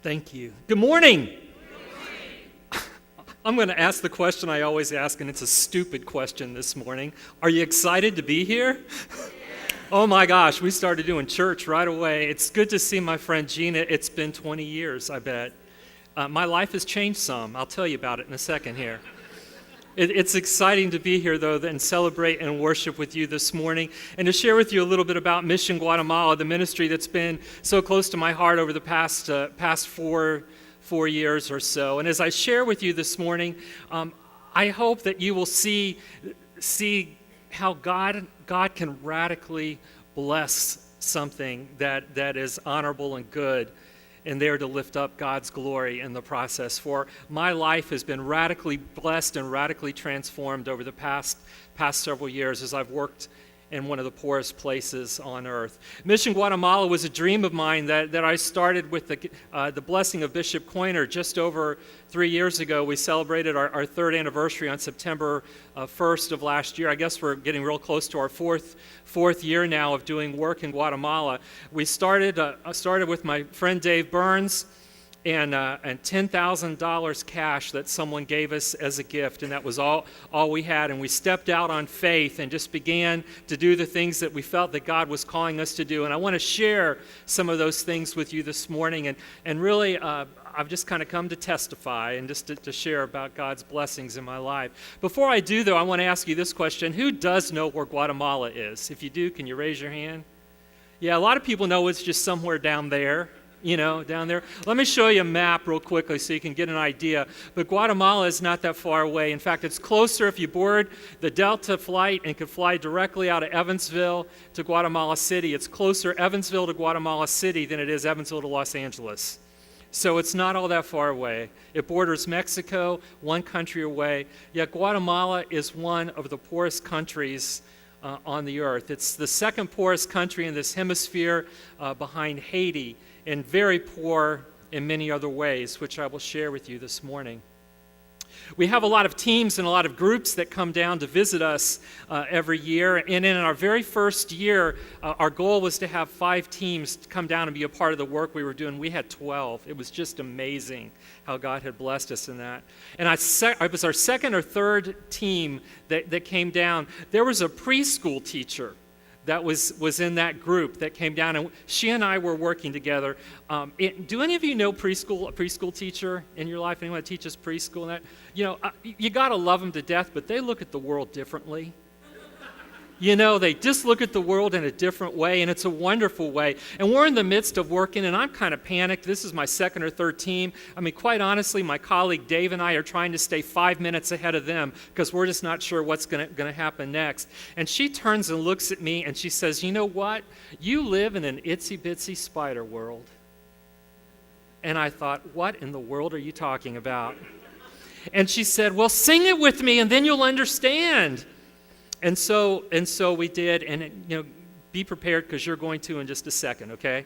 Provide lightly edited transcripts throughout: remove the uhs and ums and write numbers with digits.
Thank you. Good morning. I'm going to ask the question I always ask, and it's a stupid question this morning. Are you excited to be here? Oh my gosh, we started doing church right away. It's good to see my friend Gina. It's been 20 years, I bet. My life has changed some. I'll tell you about it in a second here. It's exciting to be here, though, and celebrate and worship with you this morning, and to share with you a little bit about Mission Guatemala, the ministry that's been so close to my heart over the past four years or so. And as I share with you this morning, I hope that you will see how God can radically bless something that is honorable and good, and there to lift up God's glory in the process. For my life has been radically blessed and radically transformed over the past several years as I've worked in one of the poorest places on earth. Mission Guatemala was a dream of mine that I started with the blessing of Bishop Coiner just over 3 years ago. We celebrated our third anniversary on September 1st of last year. I guess we're getting real close to our fourth year now of doing work in Guatemala. We started with my friend Dave Burns and $10,000 cash that someone gave us as a gift, and that was all we had. And we stepped out on faith and just began to do the things that we felt that God was calling us to do. And I want to share some of those things with you this morning. And really, I've just kind of come to testify and just to share about God's blessings in my life. Before I do, though, I want to ask you this question. Who does know where Guatemala is? If you do, can you raise your hand? Yeah, a lot of people know it's just somewhere down there. Down there. Let me show you a map real quickly so you can get an idea. But Guatemala is not that far away. In fact, it's closer if you board the Delta flight and could fly directly out of Evansville to Guatemala City. It's closer Evansville to Guatemala City than it is Evansville to Los Angeles. So it's not all that far away. It borders Mexico, one country away. Yet Guatemala is one of the poorest countries on the earth. It's the second poorest country in this hemisphere behind Haiti, and very poor in many other ways, which I will share with you this morning. We have a lot of teams and a lot of groups that come down to visit us every year. And in our very first year, our goal was to have 5 teams come down and be a part of the work we were doing. We had 12. It was just amazing how God had blessed us in that. And it was our second or third team that came down. There was a preschool teacher that was in that group that came down, and she and I were working together. Do any of you know a preschool teacher in your life? Anyone that teaches preschool? And that, you got to love them to death, but they look at the world differently. They just look at the world in a different way, and it's a wonderful way. And we're in the midst of working, and I'm kind of panicked. This is my second or third team. I mean, quite honestly, my colleague Dave and I are trying to stay 5 minutes ahead of them because we're just not sure what's going to happen next. And she turns and looks at me, and she says, "You know what? You live in an itsy bitsy spider world." And I thought, what in the world are you talking about? And she said, "Well, sing it with me, and then you'll understand." And so we did, and be prepared because you're going to in just a second, okay?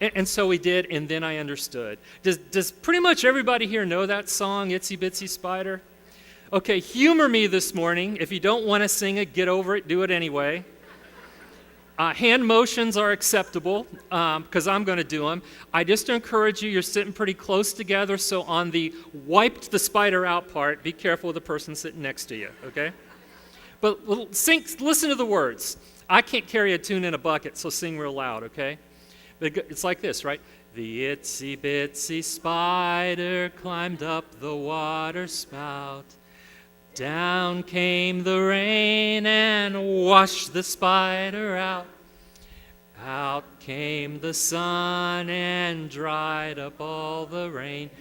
And so we did, and then I understood. Does pretty much everybody here know that song, Itsy Bitsy Spider? Okay, humor me this morning. If you don't want to sing it, get over it, do it anyway. Hand motions are acceptable because I'm going to do them. I just encourage you, you're sitting pretty close together, so on the wiped the spider out part, be careful of the person sitting next to you, okay? But listen to the words. I can't carry a tune in a bucket, so sing real loud, okay? But it's like this, right? The itsy bitsy spider climbed up the water spout. Down came the rain and washed the spider out. Out came the sun and dried up all the rain.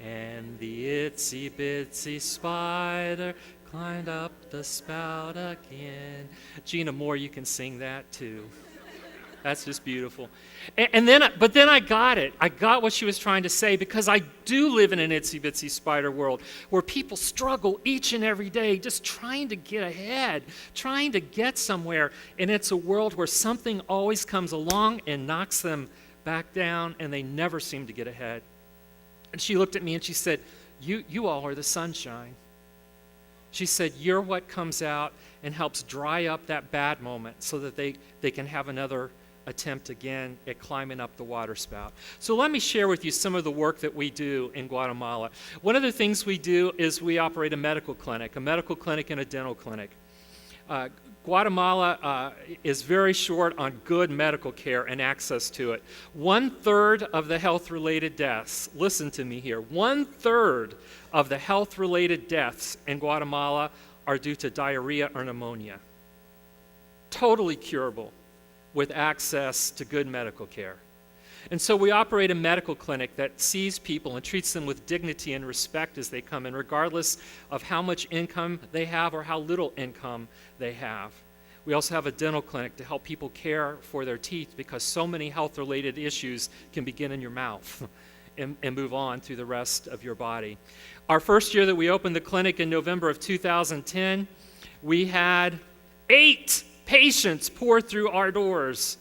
And the itsy bitsy spider climbed up the spout again. Gina Moore, you can sing that too. That's just beautiful. But then I got it. I got what she was trying to say, because I do live in an itsy bitsy spider world where people struggle each and every day just trying to get ahead, trying to get somewhere. And it's a world where something always comes along and knocks them back down, and they never seem to get ahead. And she looked at me and she said, you all are the sunshine. She said, you're what comes out and helps dry up that bad moment so that they can have another attempt again at climbing up the water spout. So let me share with you some of the work that we do in Guatemala. One of the things we do is we operate a medical clinic and a dental clinic. Guatemala is very short on good medical care and access to it. 1/3 of the health-related deaths, listen to me here, 1/3 of the health-related deaths in Guatemala are due to diarrhea or pneumonia. Totally curable with access to good medical care. And so we operate a medical clinic that sees people and treats them with dignity and respect as they come in, regardless of how much income they have or how little income they have. We also have a dental clinic to help people care for their teeth, because so many health-related issues can begin in your mouth and move on through the rest of your body. Our first year that we opened the clinic in November of 2010, we had 8 patients pour through our doors.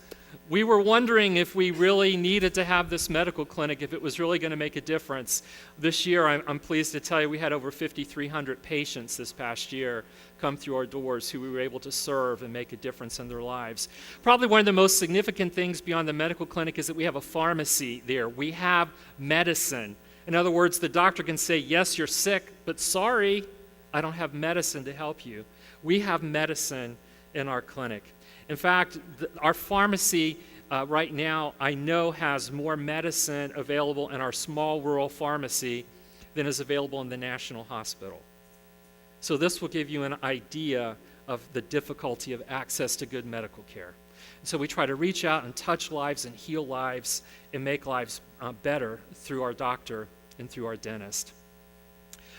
We were wondering if we really needed to have this medical clinic, if it was really going to make a difference. This year, I'm pleased to tell you, we had over 5,300 patients this past year come through our doors who we were able to serve and make a difference in their lives. Probably one of the most significant things beyond the medical clinic is that we have a pharmacy there. We have medicine. In other words, the doctor can say, yes, you're sick, but sorry, I don't have medicine to help you. We have medicine in our clinic. In fact, our pharmacy right now, I know, has more medicine available in our small rural pharmacy than is available in the National Hospital. So this will give you an idea of the difficulty of access to good medical care. So we try to reach out and touch lives and heal lives and make lives better through our doctor and through our dentist.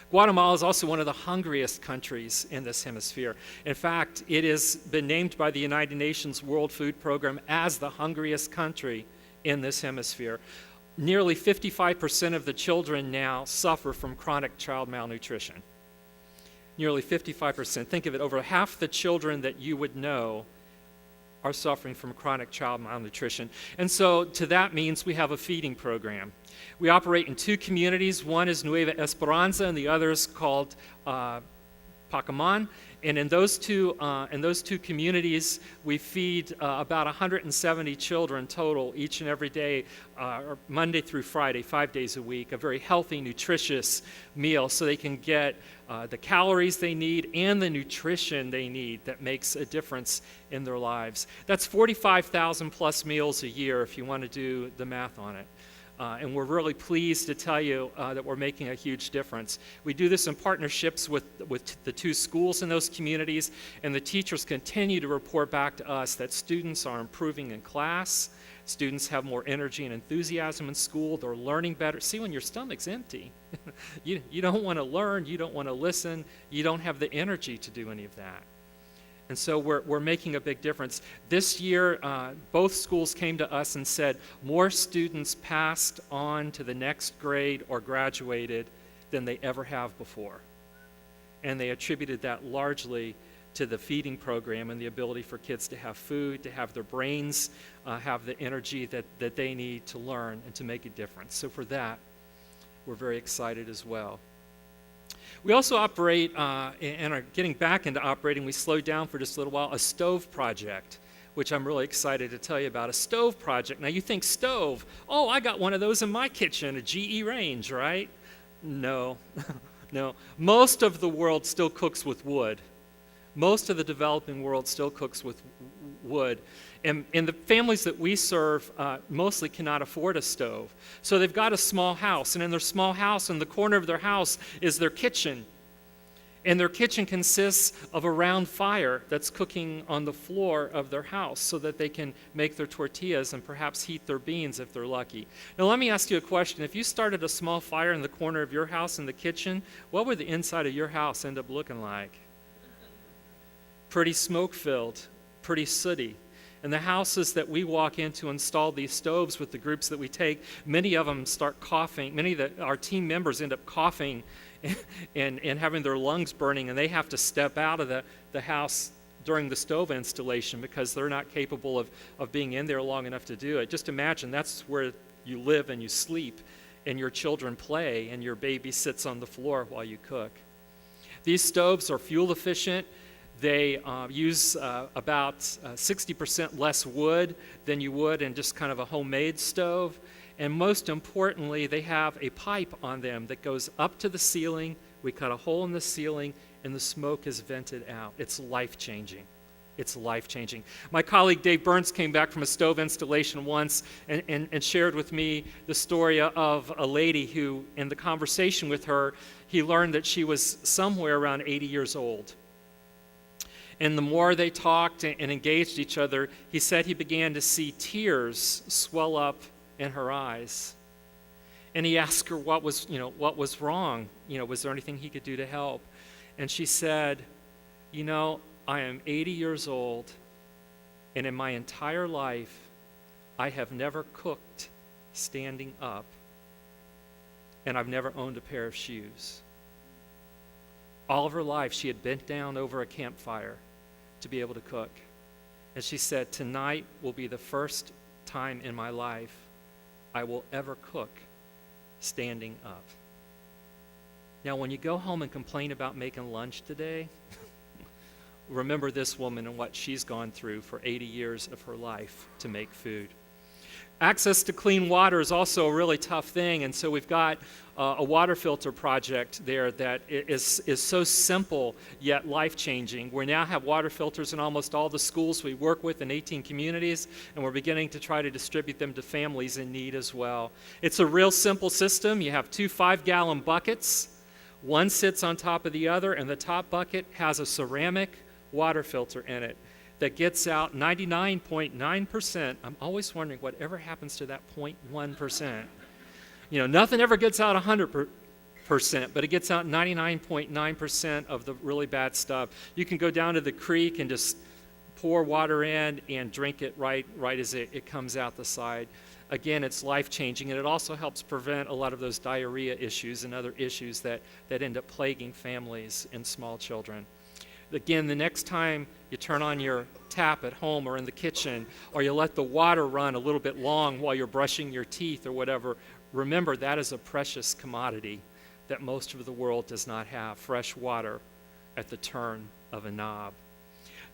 Guatemala is also one of the hungriest countries in this hemisphere. In fact, it has been named by the United Nations World Food Program as the hungriest country in this hemisphere. Nearly 55% of the children now suffer from chronic child malnutrition. Nearly 55%. Think of it, over half the children that you would know are suffering from chronic child malnutrition. And so to that means we have a feeding program. We operate in 2 communities. One is Nueva Esperanza and the other is called Pacaman. And in those two communities, we feed about 170 children total each and every day, Monday through Friday, 5 days a week, a very healthy, nutritious meal so they can get the calories they need and the nutrition they need that makes a difference in their lives. That's 45,000 plus meals a year if you want to do the math on it. And we're really pleased to tell you that we're making a huge difference. We do this in partnerships with the 2 schools in those communities, and the teachers continue to report back to us that students are improving in class, students have more energy and enthusiasm in school, they're learning better. See, when your stomach's empty, you don't want to learn, you don't want to listen, you don't have the energy to do any of that. And so we're making a big difference. This year, both schools came to us and said more students passed on to the next grade or graduated than they ever have before. And they attributed that largely to the feeding program and the ability for kids to have food, to have their brains have the energy that they need to learn and to make a difference. So for that, we're very excited as well. We also operate, and are getting back into operating, we slowed down for just a little while, a stove project, which I'm really excited to tell you about. A stove project. Now you think stove, oh, I got one of those in my kitchen, a GE range, right? No, no. Most of the world still cooks with wood. Most of the developing world still cooks with wood. And the families that we serve mostly cannot afford a stove. So they've got a small house, and in their small house, in the corner of their house, is their kitchen. And their kitchen consists of a round fire that's cooking on the floor of their house so that they can make their tortillas and perhaps heat their beans if they're lucky. Now let me ask you a question. If you started a small fire in the corner of your house in the kitchen, what would the inside of your house end up looking like? Pretty smoke-filled, pretty sooty. And the houses that we walk in to install these stoves with the groups that we take, many of them start coughing. Many of our team members end up coughing and having their lungs burning, and they have to step out of the house during the stove installation because they're not capable of being in there long enough to do it. Just imagine that's where you live and you sleep, and your children play, and your baby sits on the floor while you cook. These stoves are fuel efficient. They use about 60% less wood than you would in just kind of a homemade stove. And most importantly, they have a pipe on them that goes up to the ceiling. We cut a hole in the ceiling, and the smoke is vented out. It's life-changing. It's life-changing. My colleague Dave Burns came back from a stove installation once and shared with me the story of a lady who, in the conversation with her, he learned that she was somewhere around 80 years old. And the more they talked and engaged each other, he said he began to see tears swell up in her eyes. And he asked her what was wrong. Was there anything he could do to help? And she said, I am 80 years old, and in my entire life, I have never cooked standing up, and I've never owned a pair of shoes. All of her life, she had bent down over a campfire to be able to cook. And she said, tonight will be the first time in my life I will ever cook standing up. Now, when you go home and complain about making lunch today, remember this woman and what she's gone through for 80 years of her life to make food. Access to clean water is also a really tough thing, and so we've got a water filter project there that is so simple yet life-changing. We now have water filters in almost all the schools we work with in 18 communities, and we're beginning to try to distribute them to families in need as well. It's a real simple system. You have 2 5-gallon buckets. One sits on top of the other, and the top bucket has a ceramic water filter in it that gets out 99.9%. I'm always wondering whatever happens to that 0.1%. Nothing ever gets out 100%, but it gets out 99.9% of the really bad stuff. You can go down to the creek and just pour water in and drink it right as it comes out the side. Again, it's life-changing, and it also helps prevent a lot of those diarrhea issues and other issues that end up plaguing families and small children. Again, the next time you turn on your tap at home or in the kitchen, or you let the water run a little bit long while you're brushing your teeth or whatever, remember that is a precious commodity that most of the world does not have, fresh water at the turn of a knob.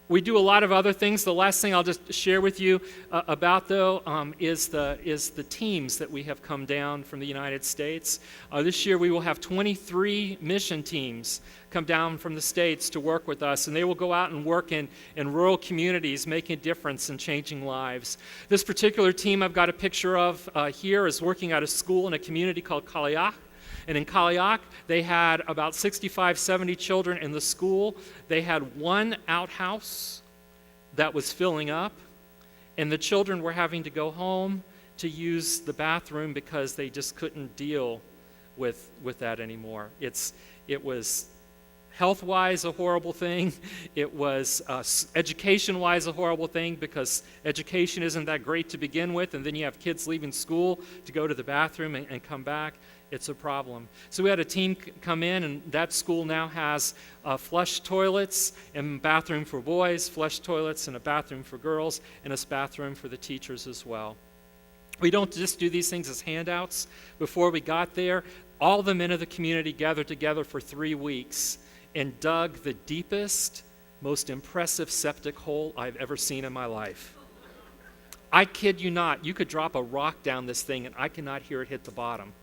We do a lot of other things. The last thing I'll just share with you about, though, is the teams that we have come down from the United States. This year we will have 23 mission teams come down from the States to work with us, and they will go out and work in rural communities, making a difference and changing lives. This particular team I've got a picture of here is working at a school in a community called Kaliak. And in Kaliak, they had about 65, 70 children in the school. They had one outhouse that was filling up, and the children were having to go home to use the bathroom because they just couldn't deal with that anymore. It was health-wise a horrible thing. It was education-wise a horrible thing because education isn't that great to begin with, and then you have kids leaving school to go to the bathroom and come back. It's a problem. So we had a team come in, and that school now has flush toilets and bathroom for boys, flush toilets and a bathroom for girls, and a bathroom for the teachers as well. We don't just do these things as handouts. Before we got there, all the men of the community gathered together for 3 weeks and dug the deepest, most impressive septic hole I've ever seen in my life. I kid you not, you could drop a rock down this thing and I cannot hear it hit the bottom.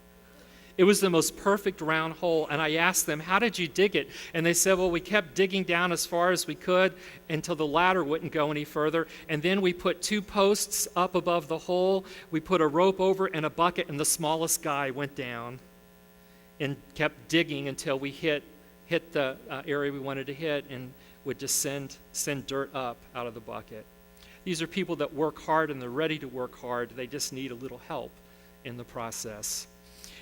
It was the most perfect round hole, and I asked them, how did you dig it? And they said, well, we kept digging down as far as we could until the ladder wouldn't go any further, and then we put 2 posts up above the hole, we put a rope over and a bucket, and the smallest guy went down and kept digging until we hit the area we wanted to hit and would just send dirt up out of the bucket. These are people that work hard, and they're ready to work hard. They just need a little help in the process.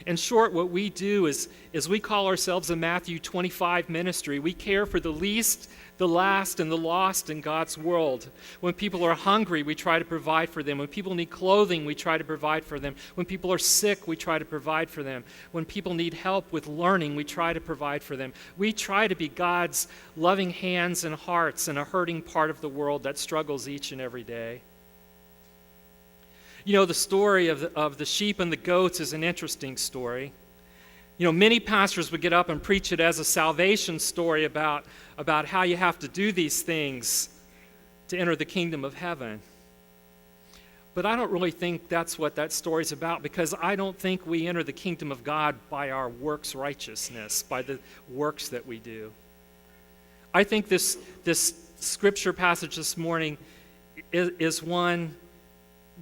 In short, what we do is we call ourselves a Matthew 25 ministry. We care for the least, the last, and the lost in God's world. When people are hungry, we try to provide for them. When people need clothing, we try to provide for them. When people are sick, we try to provide for them. When people need help with learning, we try to provide for them. We try to be God's loving hands and hearts in a hurting part of the world that struggles each and every day. You know, the story of the sheep and the goats is an interesting story. Many pastors would get up and preach it as a salvation story about how you have to do these things to enter the kingdom of heaven. But I don't really think that's what that story's about, because I don't think we enter the kingdom of God by our works righteousness, by the works that we do. I think this scripture passage this morning is one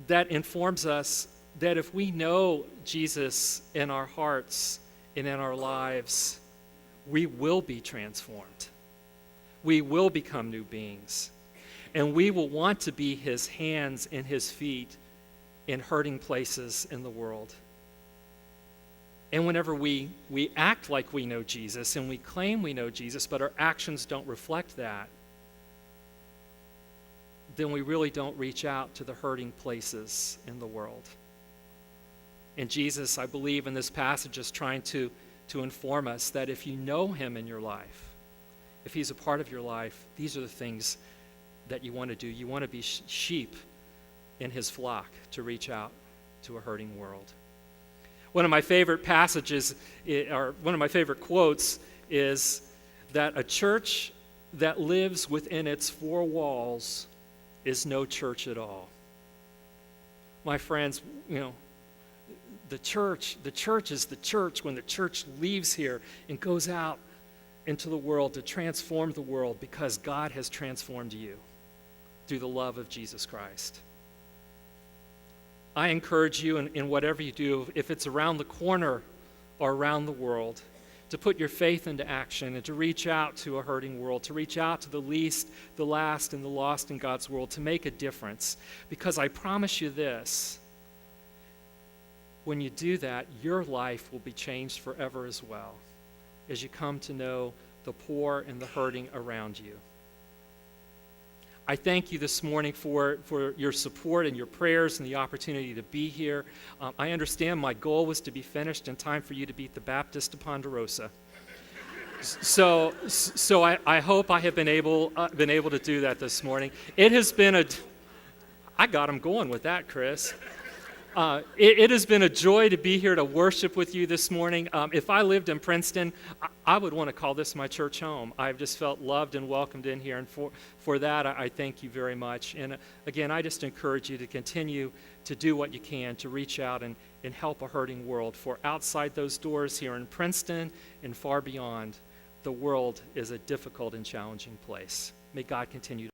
that informs us that if we know Jesus in our hearts and in our lives, we will be transformed. We will become new beings. And we will want to be his hands and his feet in hurting places in the world. And whenever we act like we know Jesus and we claim we know Jesus, but our actions don't reflect that, then we really don't reach out to the hurting places in the world. And Jesus, I believe in this passage, is trying to inform us that if you know him in your life, if he's a part of your life, these are the things that you want to do. You want to be sheep in his flock to reach out to a hurting world. One of my favorite passages, or one of my favorite quotes, is that a church that lives within its four walls is no church at all. My friends, the church is the church when the church leaves here and goes out into the world to transform the world, because God has transformed you through the love of Jesus Christ. I encourage you in whatever you do, if it's around the corner or around the world, to put your faith into action and to reach out to a hurting world, to reach out to the least, the last, and the lost in God's world, to make a difference. Because I promise you this, when you do that, your life will be changed forever as well, as you come to know the poor and the hurting around you. I thank you this morning for your support and your prayers and the opportunity to be here. I understand my goal was to be finished in time for you to beat the Baptist of Ponderosa. So I hope I have been able to do that this morning. It has been I got him going with that, Chris. It has been a joy to be here to worship with you this morning. If I lived in Princeton, I would want to call this my church home. I've just felt loved and welcomed in here, and for that, I thank you very much. And again, I just encourage you to continue to do what you can to reach out and help a hurting world. For outside those doors here in Princeton and far beyond, the world is a difficult and challenging place. May God continue to